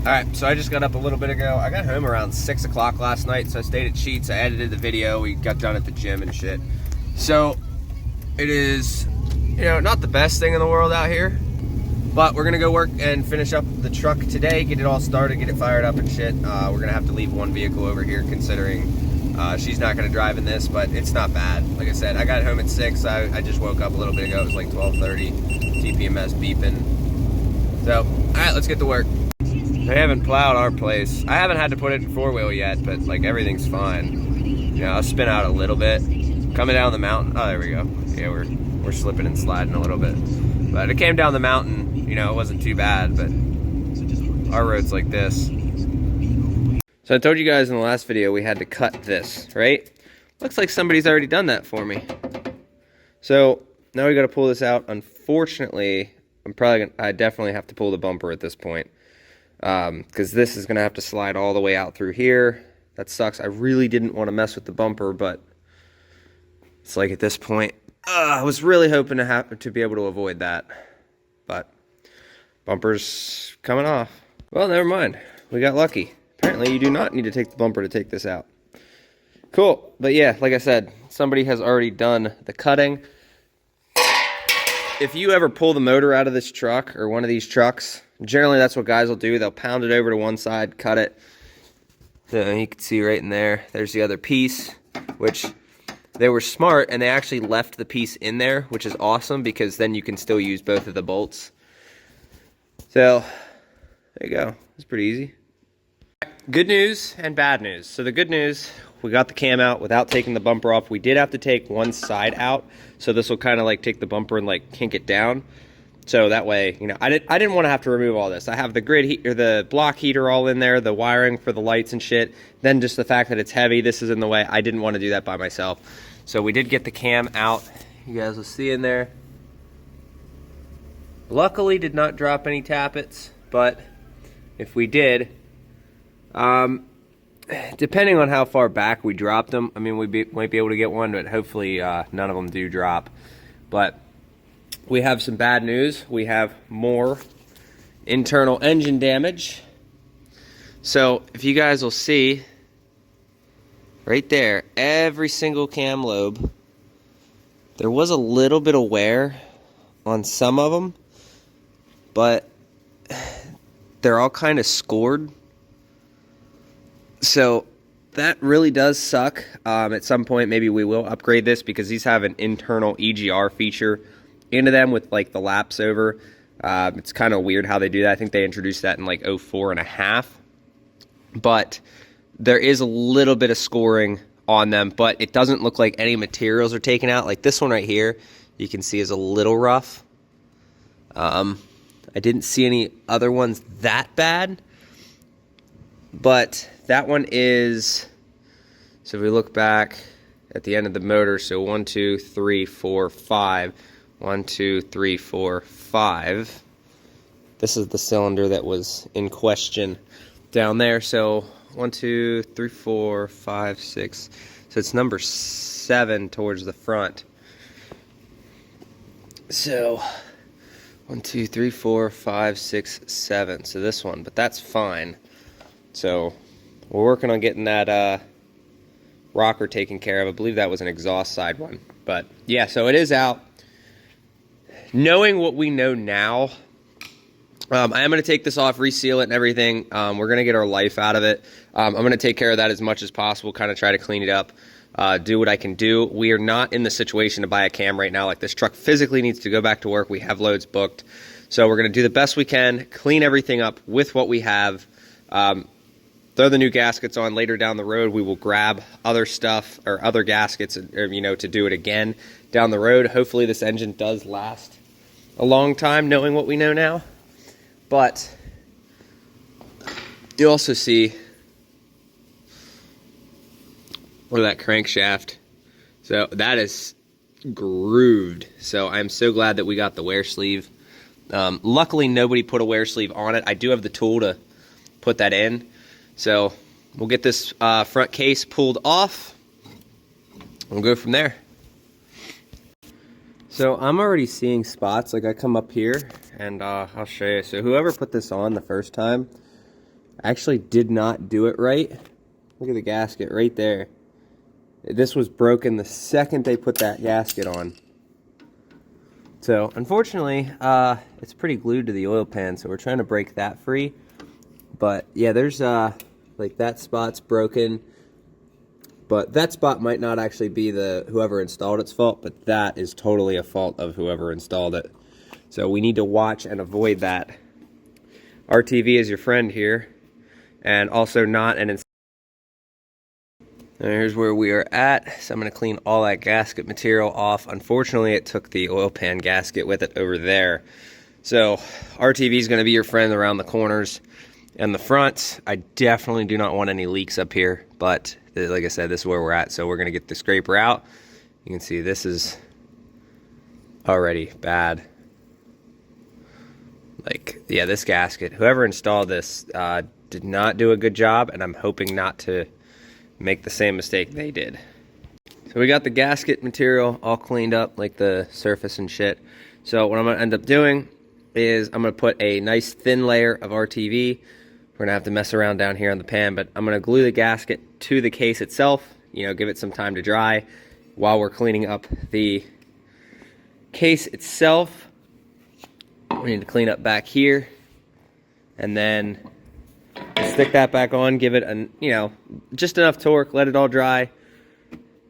Alright, so I just got up a little bit ago. I got home around 6 o'clock last night, so I stayed at Sheets. I edited the video. We got done at the gym and shit. So, it is, you know, not the best thing in the world out here, but we're gonna go work and finish up the truck today, get it all started, get it fired up and shit. We're gonna have to leave one vehicle over here considering she's not gonna drive in this, but it's not bad. Like I said, I got home at 6. I just woke up a little bit ago. It was like 12:30. TPMS beeping. So, alright, let's get to work. They haven't plowed our place. I haven't had to put it in 4-wheel yet, but like everything's fine. You know, I'll spin out a little bit. Coming down the mountain. Oh, there we go. Yeah, we're slipping and sliding a little bit. But it came down the mountain, you know, it wasn't too bad, but our road's like this. So I told you guys in the last video we had to cut this, right? Looks like somebody's already done that for me. So now we got to pull this out. Unfortunately, I definitely have to pull the bumper at this point. Because this is going to have to slide all the way out through here. That sucks. I really didn't want to mess with the bumper, but it's like at this point, I was really hoping to be able to avoid that. But bumper's coming off. Well, never mind. We got lucky. Apparently, you do not need to take the bumper to take this out. Cool. But yeah, like I said, somebody has already done the cutting. If you ever pull the motor out of this truck or one of these trucks, generally that's what guys will do. They'll pound it over to one side, cut it. So you can see right in there, there's the other piece, which they were smart and they actually left the piece in there, which is awesome because then you can still use both of the bolts. So there you go. It's pretty easy. Good news and bad news. So the good news, we got the cam out without taking the bumper off. We did have to take one side out, so this will kind of like take the bumper and like kink it down. So that way, you know, I didn't want to have to remove all this. I have the grid heat or the block heater all in there, the wiring for the lights and shit. Then just the fact that it's heavy, this is in the way. I didn't want to do that by myself. So we did get the cam out. You guys will see in there. Luckily did not drop any tappets, but if we did, depending on how far back we dropped them, I mean, we might be able to get one, but hopefully none of them do drop. But we have some bad news. We have more internal engine damage. So if you guys will see, right there, every single cam lobe, there was a little bit of wear on some of them, but they're all kind of scored. So that really does suck. At some point, maybe we will upgrade this because these have an internal EGR feature into them with like the laps over. It's kind of weird how they do that. I think they introduced that in like 04.5. But there is a little bit of scoring on them, but it doesn't look like any materials are taken out. Like this one right here, you can see is a little rough. I didn't see any other ones that bad. But that one is, so if we look back at the end of the motor, so 1, 2, 3, 4, 5. 1, 2, 3, 4, 5. This is the cylinder that was in question down there. So 1, 2, 3, 4, 5, 6. So it's number 7 towards the front. So 1, 2, 3, 4, 5, 6, 7. So this one, but that's fine. So we're working on getting that rocker taken care of. I believe that was an exhaust side one. But yeah, so it is out. Knowing what we know now, I am going to take this off, reseal it and everything. We're going to get our life out of it. I'm going to take care of that as much as possible, kind of try to clean it up, do what I can do. We are not in the situation to buy a cam right now. Like, this truck physically needs to go back to work. We have loads booked. So we're going to do the best we can, clean everything up with what we have. Throw the new gaskets on. Later down the road, we will grab other stuff or other gaskets, you know, to do it again down the road. Hopefully this engine does last a long time, knowing what we know now. But you also see where that crankshaft, so that is grooved. So I'm so glad that we got the wear sleeve. Luckily nobody put a wear sleeve on it. I do have the tool to put that in. So we'll get this front case pulled off. We'll go from there. So I'm already seeing spots. Like, I come up here and I'll show you. So whoever put this on the first time, I actually did not do it right. Look at the gasket right there. This was broken the second they put that gasket on. So unfortunately, it's pretty glued to the oil pan, so we're trying to break that free. But yeah, there's like that spot's broken. But that spot might not actually be the whoever installed it's fault, but that is totally a fault of whoever installed it. So we need to watch and avoid that. RTV is your friend here, and also not an install. And here's where we are at. So I'm going to clean all that gasket material off. Unfortunately, it took the oil pan gasket with it over there. So RTV is going to be your friend around the corners and the front. I definitely do not want any leaks up here, but like I said, this is where we're at. So we're going to get the scraper out. You can see this is already bad. Like, yeah, this gasket, whoever installed this did not do a good job, and I'm hoping not to make the same mistake they did. So we got the gasket material all cleaned up, like the surface and shit. So what I'm going to end up doing is I'm going to put a nice thin layer of RTV. We're going to have to mess around down here on the pan, but I'm going to glue the gasket to the case itself, you know, give it some time to dry while we're cleaning up the case itself. We need to clean up back here, and then stick that back on, give it an, you know, just enough torque, let it all dry,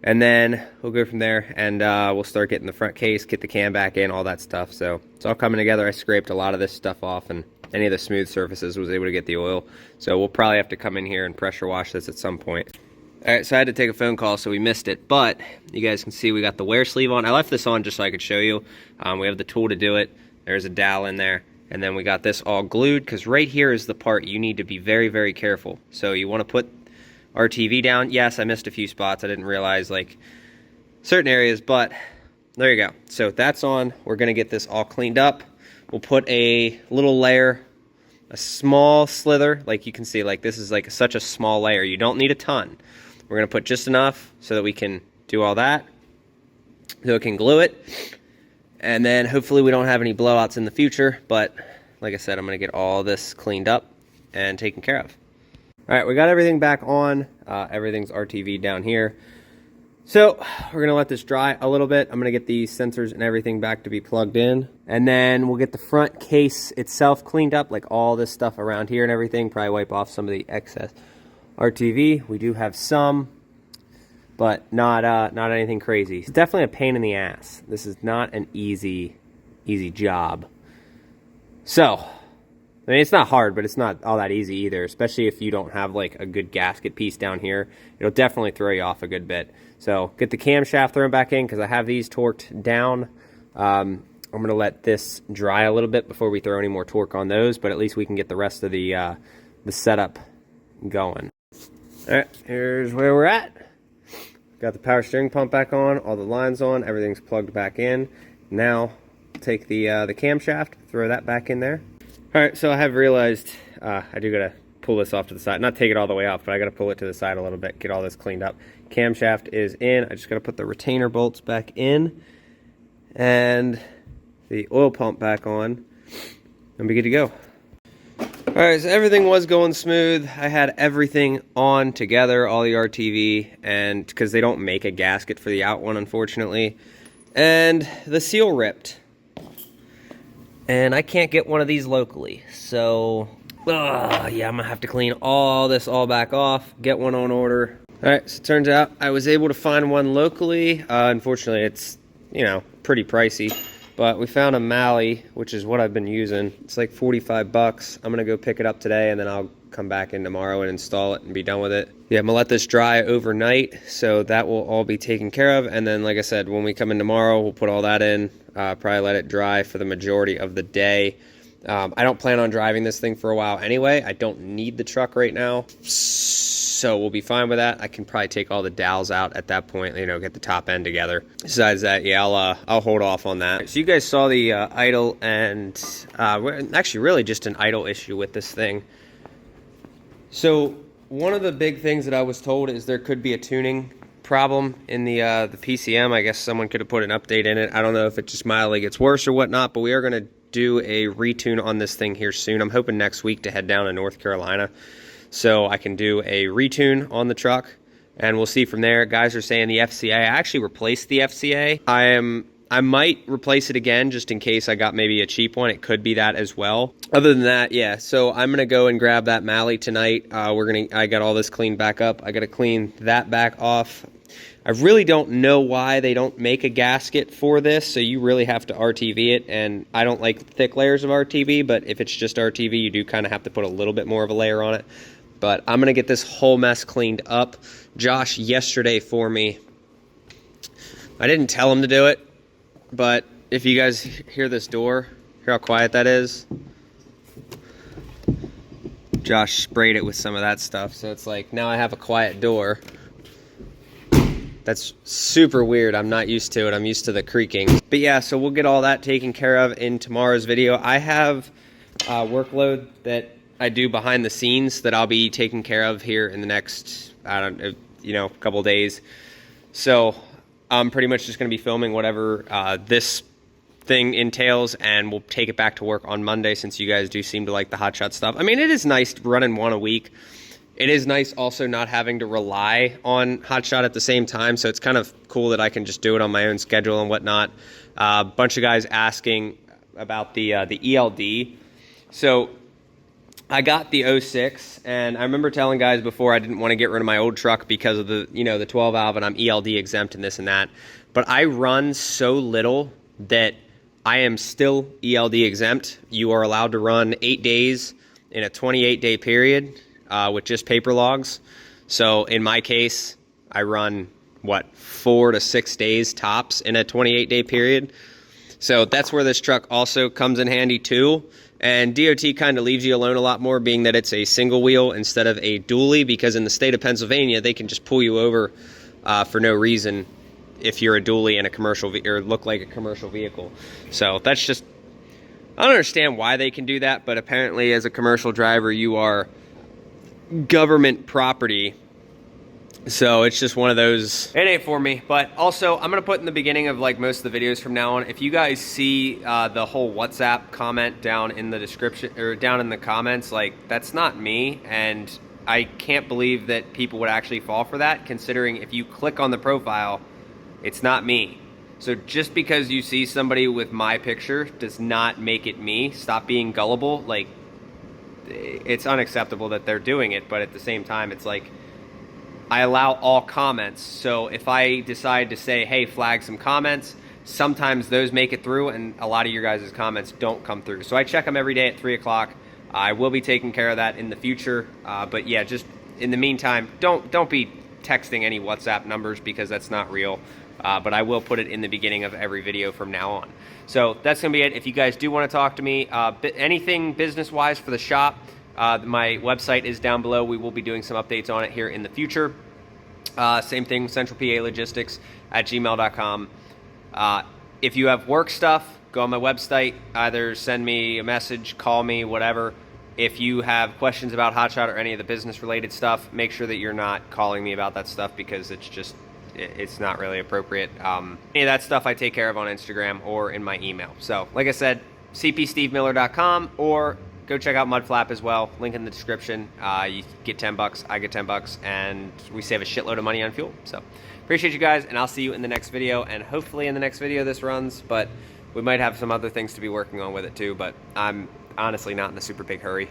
and then we'll go from there, and we'll start getting the front case, get the cam back in, all that stuff. So it's all coming together. I scraped a lot of this stuff off, and any of the smooth surfaces was able to get the oil. So we'll probably have to come in here and pressure wash this at some point. All right, so I had to take a phone call, so we missed it, but you guys can see we got the wear sleeve on. I left this on just so I could show you. We have the tool to do it. There's a dowel in there. And then we got this all glued, because right here is the part you need to be very, very careful. So you want to put RTV down. Yes, I missed a few spots. I didn't realize, like, certain areas, but there you go. So that's on. We're going to get this all cleaned up. We'll put a little layer, a small slither. Like you can see, like this is like such a small layer. You don't need a ton. We're going to put just enough so that we can do all that. So it can glue it. And then hopefully we don't have any blowouts in the future, but like I said, I'm going to get all this cleaned up and taken care of. All right, we got everything back on. Everything's RTV down here. So we're going to let this dry a little bit. I'm going to get these sensors and everything back to be plugged in. And then we'll get the front case itself cleaned up, like all this stuff around here and everything. Probably wipe off some of the excess RTV. We do have some, but not anything crazy. It's definitely a pain in the ass. This is not an easy job. So, I mean, it's not hard, but it's not all that easy either, especially if you don't have like a good gasket piece down here. It'll definitely throw you off a good bit. So, get the camshaft thrown back in, because I have these torqued down. I'm going to let this dry a little bit before we throw any more torque on those, but at least we can get the rest of the setup going. All right, here's where we're at. Got the power steering pump back on, all the lines on, everything's plugged back in. Now, take the camshaft, throw that back in there. All right, so I have realized I do gotta pull this off to the side. Not take it all the way off, but I gotta pull it to the side a little bit, get all this cleaned up. Camshaft is in. I just gotta put the retainer bolts back in and the oil pump back on, and be good to go. All right, so everything was going smooth. I had everything on together, all the RTV, and because they don't make a gasket for the out one, unfortunately. And the seal ripped. And I can't get one of these locally. So, yeah, I'm gonna have to clean all this all back off, get one on order. All right, so it turns out I was able to find one locally. Unfortunately, it's, you know, pretty pricey. But we found a Mally, which is what I've been using. It's like 45 bucks. I'm gonna go pick it up today, and then I'll come back in tomorrow and install it and be done with it. Yeah, I'm gonna let this dry overnight, so that will all be taken care of. And then, like I said, when we come in tomorrow, we'll put all that in, probably let it dry for the majority of the day. I don't plan on driving this thing for a while anyway. I don't need the truck right now, so we'll be fine with that. I can probably take all the dowels out at that point, you know, get the top end together. Besides that, yeah, I'll hold off on that. So you guys saw the idle, and actually really just an idle issue with this thing. So one of the big things that I was told is there could be a tuning problem in the PCM. I guess someone could have put an update in it. I don't know if it just mildly gets worse or whatnot, but we are going to do a retune on this thing here soon. I'm hoping next week to head down to North Carolina so I can do a retune on the truck, and we'll see from there. Guys are saying the FCA, I actually replaced the FCA. I might replace it again just in case I got maybe a cheap one. It could be that as well. Other than that, yeah, so I'm gonna go and grab that Malley tonight. I got all this cleaned back up. I gotta clean that back off. I really don't know why they don't make a gasket for this, so you really have to RTV it, and I don't like thick layers of RTV, but if it's just RTV, you do kind of have to put a little bit more of a layer on it. But I'm going to get this whole mess cleaned up. Josh yesterday for me, I didn't tell him to do it, but if you guys hear this door, hear how quiet that is? Josh sprayed it with some of that stuff, so it's like now I have a quiet door. That's super weird. I'm not used to it. I'm used to the creaking. But yeah, so we'll get all that taken care of in tomorrow's video. I have a workload that I do behind the scenes that I'll be taking care of here in the next, I don't know, you know, couple days. So I'm pretty much just going to be filming whatever this thing entails, and we'll take it back to work on Monday since you guys do seem to like the hotshot stuff. I mean, it is nice running one a week. It is nice also not having to rely on hotshot at the same time, so it's kind of cool that I can just do it on my own schedule and whatnot. A bunch of guys asking about the ELD. So I got the 06, and I remember telling guys before I didn't want to get rid of my old truck because of the, you know, the 12 valve, and I'm ELD exempt and this and that. But I run so little that I am still ELD exempt. You are allowed to run 8 days in a 28-day period. With just paper logs. So in my case, I run, what, 4 to 6 days tops in a 28-day period. So that's where this truck also comes in handy too. And DOT kind of leaves you alone a lot more, being that it's a single wheel instead of a dually, because in the state of Pennsylvania, they can just pull you over for no reason if you're a dually in a commercial or look like a commercial vehicle. So that's just, I don't understand why they can do that, but apparently as a commercial driver, you are government property, so it's just one of those. It ain't for me. But also, I'm gonna put in the beginning of like most of the videos from now on, if you guys see the whole WhatsApp comment down in the description or down in the comments, like, that's not me, and I can't believe that people would actually fall for that, considering if you click on the profile, it's not me. So just because you see somebody with my picture does not make it me. Stop being gullible. Like, it's unacceptable that they're doing it, but at the same time, it's like, I allow all comments. So if I decide to say, hey, flag some comments, sometimes those make it through, and a lot of your guys' comments don't come through. So I check them every day at 3 o'clock. I will be taking care of that in the future. But yeah, just in the meantime, don't be texting any WhatsApp numbers, because that's not real. But I will put it in the beginning of every video from now on. So that's going to be it. If you guys do want to talk to me, anything business-wise for the shop, my website is down below. We will be doing some updates on it here in the future. Same thing, Central PA Logistics at gmail.com. If you have work stuff, go on my website. Either send me a message, call me, whatever. If you have questions about hotshot or any of the business-related stuff, make sure that you're not calling me about that stuff, because it's not really appropriate. Any of that stuff I take care of on Instagram or in my email. So, like I said, cpstevemiller.com, or go check out Mudflap as well. Link in the description. You get $10, I get $10, and we save a shitload of money on fuel. So, appreciate you guys, and I'll see you in the next video. And hopefully in the next video this runs, but we might have some other things to be working on with it too. But I'm honestly not in a super big hurry.